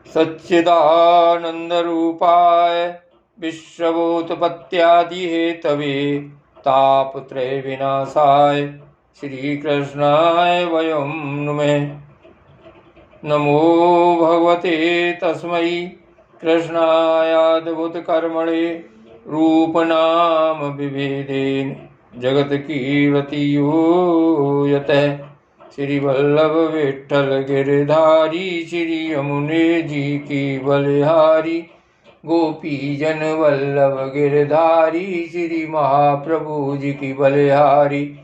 सच्चिदानंदरूपाय विश्वोत्पत्त्यादि Hathaway तापत्रय विनाशाय श्रीकृष्णाय वयं नुमः। नमो भगवते तस्मै कृष्णायाद्भुतकर्मणे रूपनाम विभेदेन जगत कीर्तियो यतः। श्री वल्लभ विठ्ठल गिरधारी श्री यमुने जी की बलिहारी गोपी जन वल्लभ गिरधारी श्री महाप्रभु जी की बलिहारी।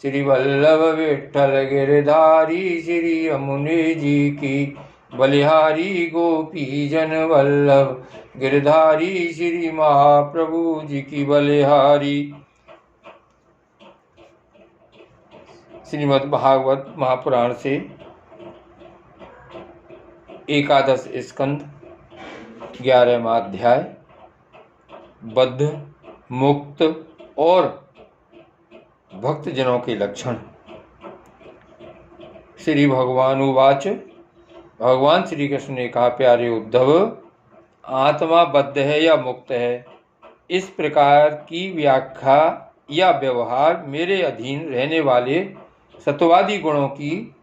श्री वल्लभ विठ्ठल गिरधारी श्री यमुने जी की बलिहारी गोपी जन वल्लभ गिरधारी श्री महाप्रभु जी की बलिहारी। श्रीमद् भागवत महापुराण से एकादश स्कंद 11वां अध्याय बद्ध मुक्त और भक्तजनों के लक्षण। श्री भगवान उवाच। भगवान श्री कृष्ण ने कहा, प्यारे उद्धव, आत्मा बद्ध है या मुक्त है, इस प्रकार की व्याख्या या व्यवहार मेरे अधीन रहने वाले सत्वादि गुणों की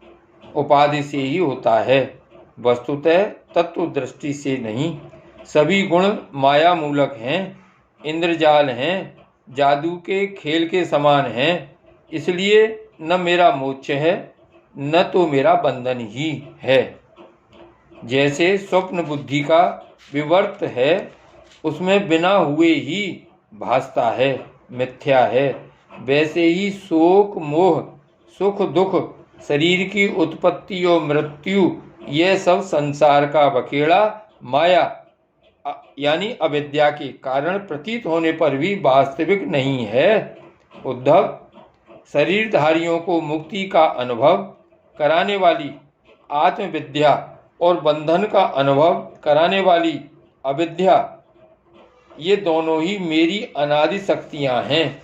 उपाधि से ही होता है, वस्तुतः तत्व दृष्टि से नहीं। सभी गुण माया मूलक हैं, इंद्रजाल हैं, जादू के खेल के समान हैं। इसलिए न मेरा मोक्ष है न तो मेरा बंधन ही है। जैसे स्वप्न बुद्धि का विवर्त है, उसमें बिना हुए ही भासता है, मिथ्या है, वैसे ही शोक मोह सुख दुख शरीर की उत्पत्ति और मृत्यु यह सब संसार का बखेड़ा माया यानी अविद्या के कारण प्रतीत होने पर भी वास्तविक नहीं है। उद्धव, शरीरधारियों को मुक्ति का अनुभव कराने वाली आत्मविद्या और बंधन का अनुभव कराने वाली अविद्या, ये दोनों ही मेरी अनादि शक्तियां हैं।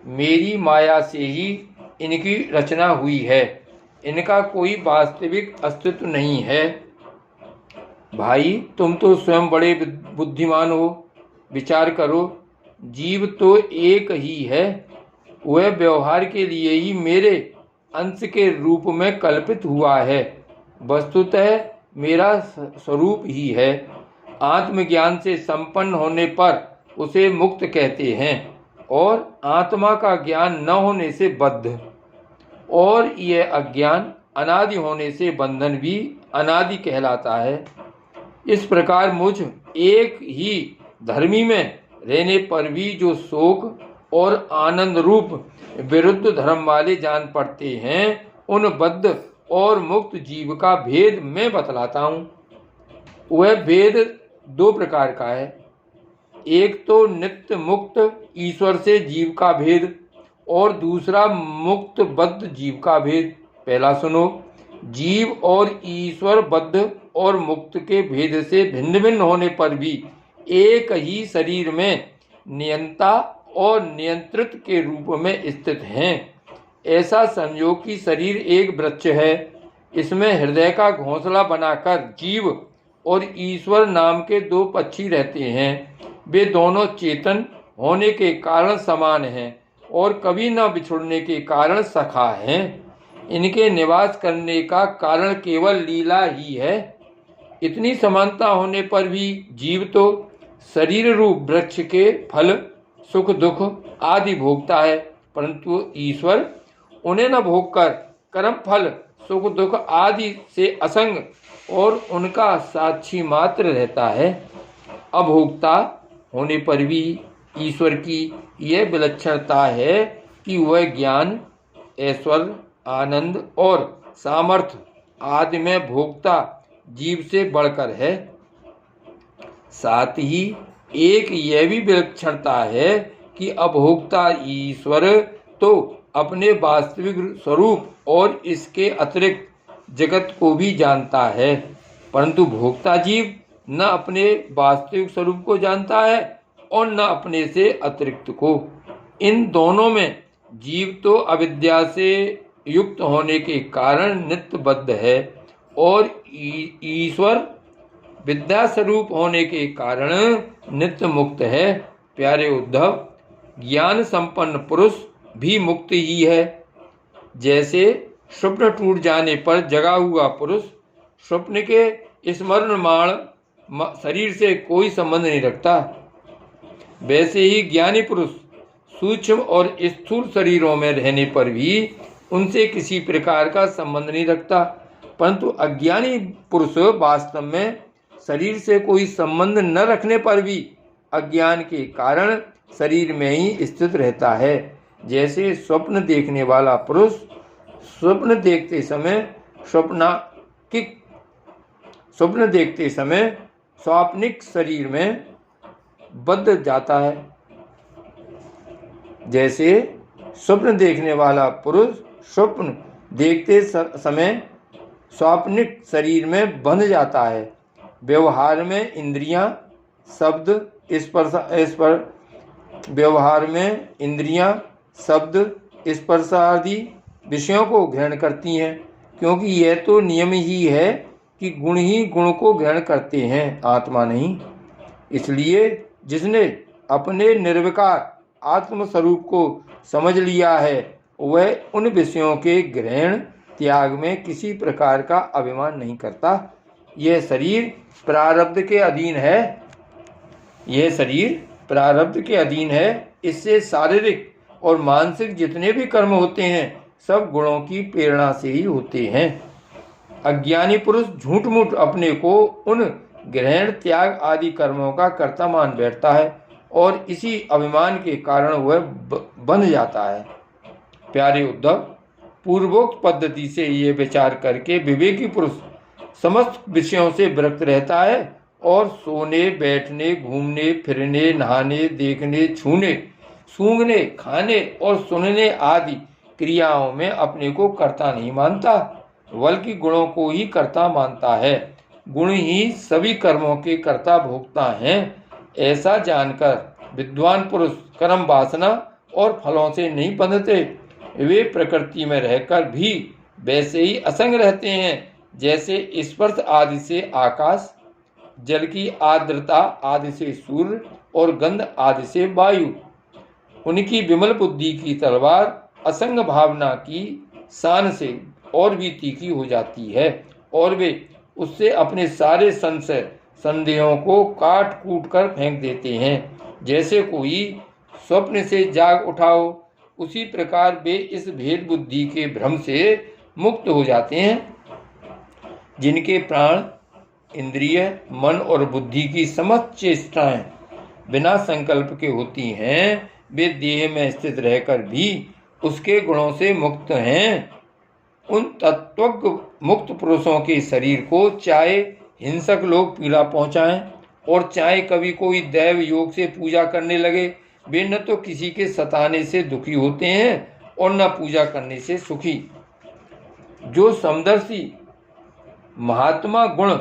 मेरी माया से ही इनकी रचना हुई है, इनका कोई वास्तविक अस्तित्व नहीं है। भाई, तुम तो स्वयं बड़े बुद्धिमान हो, विचार करो। जीव तो एक ही है, वह व्यवहार के लिए ही मेरे अंश के रूप में कल्पित हुआ है, वस्तुतः मेरा स्वरूप ही है। आत्मज्ञान से संपन्न होने पर उसे मुक्त कहते हैं और आत्मा का ज्ञान न होने से बद्ध, और यह अज्ञान अनादि होने से बंधन भी अनादि कहलाता है। इस प्रकार मुझ एक ही धर्मी में रहने पर भी जो शोक और आनंद रूप विरुद्ध धर्म वाले जान पड़ते हैं, उन बद्ध और मुक्त जीव का भेद मैं बतलाता हूँ। वह भेद दो प्रकार का है। एक तो नित्य मुक्त ईश्वर से जीव का भेद और दूसरा मुक्त बद्ध जीव का भेद। पहला सुनो। जीव और ईश्वर बद्ध और मुक्त के भेद से भिन्न भिन्न होने पर भी एक ही शरीर में नियंता और नियंत्रित के रूप में स्थित हैं। ऐसा समझो कि शरीर एक वृक्ष है, इसमें हृदय का घोंसला बनाकर जीव और ईश्वर नाम के दो पक्षी रहते हैं। वे दोनों चेतन होने के कारण समान हैं और कभी न बिछुड़ने के कारण सखा हैं। इनके निवास करने का कारण केवल लीला ही है। इतनी समानता होने पर भी जीव तो शरीर रूप वृक्ष के फल सुख दुख आदि भोगता है, परंतु ईश्वर उन्हें न भोगकर कर्म फल सुख दुख आदि से असंग और उनका साक्षी मात्र रहता है। अभोक्ता होने पर भी ईश्वर की यह विलक्षणता है कि वह ज्ञान, ऐश्वर्य, आनंद और सामर्थ्य आदि में भोक्ता जीव से बढ़कर है। साथ ही एक यह भी विलक्षणता है कि अभोक्ता ईश्वर तो अपने वास्तविक स्वरूप और इसके अतिरिक्त जगत को भी जानता है, परंतु भोक्ता जीव न अपने वास्तविक स्वरूप को जानता है और न अपने से अतिरिक्त को। इन दोनों में जीव तो अविद्या से युक्त होने के कारण नित्यबद्ध है और ईश्वर विद्या स्वरूप होने के कारण नित्य मुक्त है। प्यारे उद्धव, ज्ञान संपन्न पुरुष भी मुक्त ही है। जैसे स्वप्न टूट जाने पर जगा हुआ पुरुष स्वप्न के स्मरणमाण शरीर से कोई संबंध नहीं रखता, वैसे ही ज्ञानी पुरुष सूक्ष्म और स्थूल शरीरों में रहने पर भी उनसे किसी प्रकार का संबंध नहीं रखता, परंतु अज्ञानी पुरुष वास्तव में शरीर से कोई संबंध न रखने पर भी अज्ञान के कारण शरीर में ही स्थित रहता है। जैसे स्वप्न देखने वाला पुरुष स्वप्न देखते समय स्वाप्निक शरीर में बद्ध जाता है। जैसे स्वप्न देखने वाला पुरुष स्वप्न देखते समय स्वाप्निक शरीर में बंध जाता है। व्यवहार में इंद्रियां, शब्द, स्पर्श आदि विषयों को ग्रहण करती हैं, क्योंकि यह तो नियम ही है कि गुण ही गुण को ग्रहण करते हैं, आत्मा नहीं। इसलिए जिसने अपने निर्विकार आत्म स्वरूप को समझ लिया है, वह उन विषयों के ग्रहण त्याग में किसी प्रकार का अभिमान नहीं करता। यह शरीर प्रारब्ध के अधीन है। इससे शारीरिक और मानसिक जितने भी कर्म होते हैं सब गुणों की प्रेरणा से ही होते हैं। अज्ञानी पुरुष झूठ मूठ अपने को उन ग्रहण त्याग आदि कर्मों का कर्ता मान बैठता है और इसी अभिमान के कारण वह बंध जाता है। प्यारे उद्धव, पूर्वोक्त पद्धति से ये विचार करके विवेकी पुरुष समस्त विषयों से विरक्त रहता है और सोने, बैठने, घूमने, फिरने, नहाने, देखने, छूने, सूंघने, खाने और सुनने आदि क्रियाओं में अपने को कर्ता नहीं मानता, बल्कि गुणों को ही कर्ता मानता है। गुण ही सभी कर्मों के कर्ता भोक्ता हैं। ऐसा जानकर विद्वान पुरुष कर्म वासना और फलों से नहीं बंधते। वे प्रकृति में रहकर भी वैसे ही असंग रहते हैं जैसे स्पर्श आदि से आकाश, जल की आर्द्रता आदि से सूर्य और गंध आदि से वायु। उनकी विमल बुद्धि की तलवार असंग भावना की शान से और भी तीखी हो जाती है और वे उससे अपने सारे संशय संदेहों को काट कूट कर फेंक देते हैं। जैसे कोई स्वप्न से जाग उठा हो, उसी प्रकार वे इस भेद बुद्धि के भ्रम से मुक्त हो जाते हैं। जिनके प्राण, इंद्रिय, मन और बुद्धि की समस्त चेष्टाएं बिना संकल्प के होती हैं, वे देह में स्थित रहकर भी उसके गुणों से मुक्त हैं। उन तत्वज्ञ मुक्त पुरुषों के शरीर को चाहे हिंसक लोग पीड़ा पहुंचाएं और चाहे कभी कोई दैव योग से पूजा करने लगे, वे न तो किसी के सताने से दुखी होते हैं और न पूजा करने से सुखी। जो समदर्शी महात्मा गुण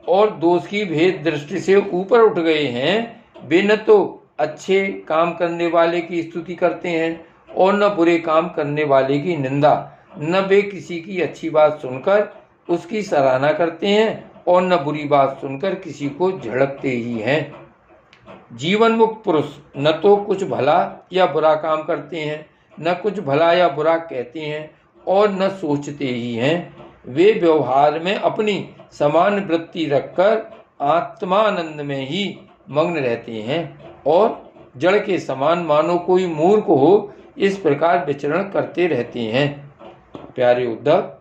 और दोष की भेद दृष्टि से ऊपर उठ गए हैं, वे न तो अच्छे काम करने वाले की स्तुति करते हैं और न बुरे काम करने वाले की निंदा। न वे किसी की अच्छी बात सुनकर उसकी सराहना करते हैं और न बुरी बात सुनकर किसी को झड़कते ही हैं। जीवन मुक्त पुरुष न तो कुछ भला या बुरा काम करते हैं, न कुछ भला या बुरा कहते हैं और न सोचते ही हैं। वे व्यवहार में अपनी समान वृत्ति रखकर आत्मानंद में ही मग्न रहते हैं और जड़ के समान मानो कोई मूर्ख हो, इस प्रकार विचरण करते रहते हैं। प्यारे उद्धव,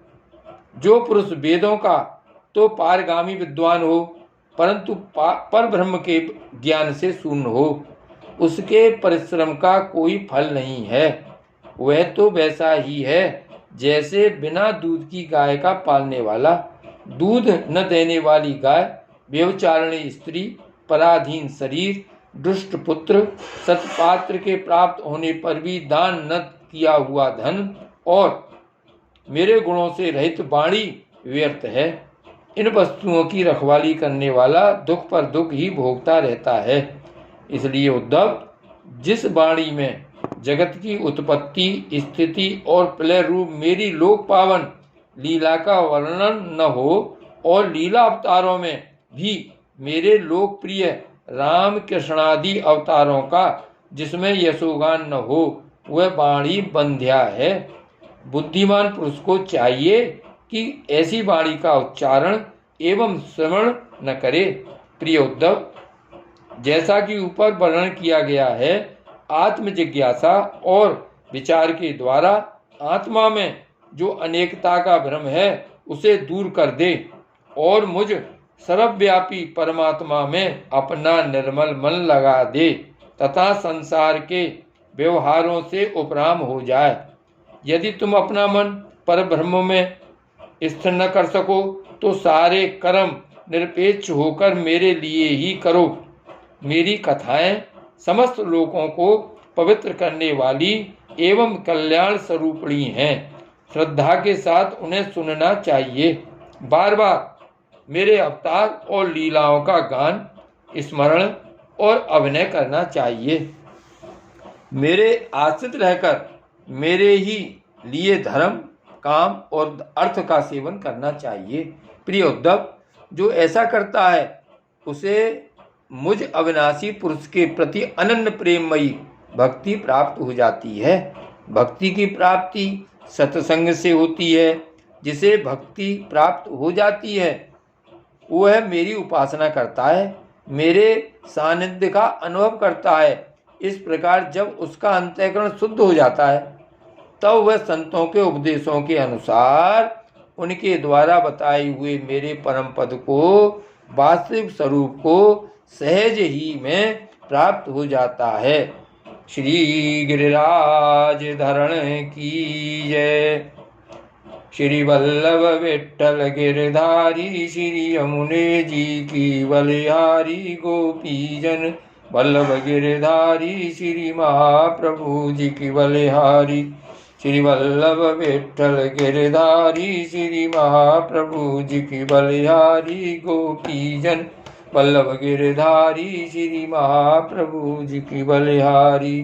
जो पुरुष वेदों का तो पारगामी विद्वान हो, परंतु पर ब्रह्म के ज्ञान से शून्य हो, उसके परिश्रम का कोई फल नहीं है। वह तो वैसा ही है जैसे बिना दूध की गाय का पालने वाला। दूध न देने वाली गाय, व्यभिचारिणी स्त्री, पराधीन शरीर, दुष्ट पुत्र, सत्पात्र के प्राप्त होने पर भी दान न किया हुआ धन और मेरे गुणों से रहित वाणी व्यर्थ है। इन वस्तुओं की रखवाली करने वाला दुख पर दुख ही भोगता रहता है। इसलिए उद्धव, जिस वाणी में जगत की उत्पत्ति, स्थिति और प्रलय रूप मेरी लोक पावन लीला का वर्णन न हो और लीला अवतारों में भी मेरे लोकप्रिय राम कृष्णादि अवतारों का जिसमें यशोगान न हो वह वाणी बंध्या है। बुद्धिमान पुरुष को चाहिए कि ऐसी वाणी का उच्चारण एवं श्रवण न करे। प्रिय उद्धव, जैसा कि ऊपर वर्णन किया गया है, आत्म जिज्ञासा और विचार के द्वारा आत्मा में जो अनेकता का भ्रम है उसे दूर कर दे और मुझ सर्वव्यापी परमात्मा में अपना निर्मल मन लगा दे तथा संसार के व्यवहारों से उपराम हो जाए। यदि तुम अपना मन परब्रह्म में स्थिर न कर सको तो सारे कर्म निरपेक्ष होकर मेरे लिए ही करो। मेरी कथाएं समस्त लोगों को पवित्र करने वाली एवं कल्याण स्वरूपिणी हैं। श्रद्धा के साथ उन्हें सुनना चाहिए। बार बार मेरे अवतार और लीलाओं का गान, स्मरण और अभिनय करना चाहिए। मेरे आश्रित रहकर मेरे ही लिए धर्म, काम और अर्थ का सेवन करना चाहिए। प्रिय उद्धव, जो ऐसा करता है उसे मुझ अविनाशी पुरुष के प्रति अनन्य प्रेममयी भक्ति प्राप्त हो जाती है। भक्ति की प्राप्ति सत्संग से होती है। जिसे भक्ति प्राप्त हो जाती है वह मेरी उपासना करता है, मेरे सानिध्य का अनुभव करता है। इस प्रकार जब उसका अंतःकरण शुद्ध हो जाता है तब वह संतों के उपदेशों के अनुसार उनके द्वारा बताए हुए मेरे परम पद को, वास्तविक स्वरूप को सहज ही में प्राप्त हो जाता है। श्री गिरिराज धरण की जय। श्री वल्लभ विठ्ठल गिरधारी, श्री यमुने जी की बलिहारी, गोपीजन वल्लभ गिरधारी, श्री महाप्रभु जी की बलिहारी। श्री वल्लभ विठ्ठल गिरधारी, श्री महाप्रभु जी की बलिहारी, गोपीजन वल्लभ गिरधारी, श्री महाप्रभु जी की बलिहारी।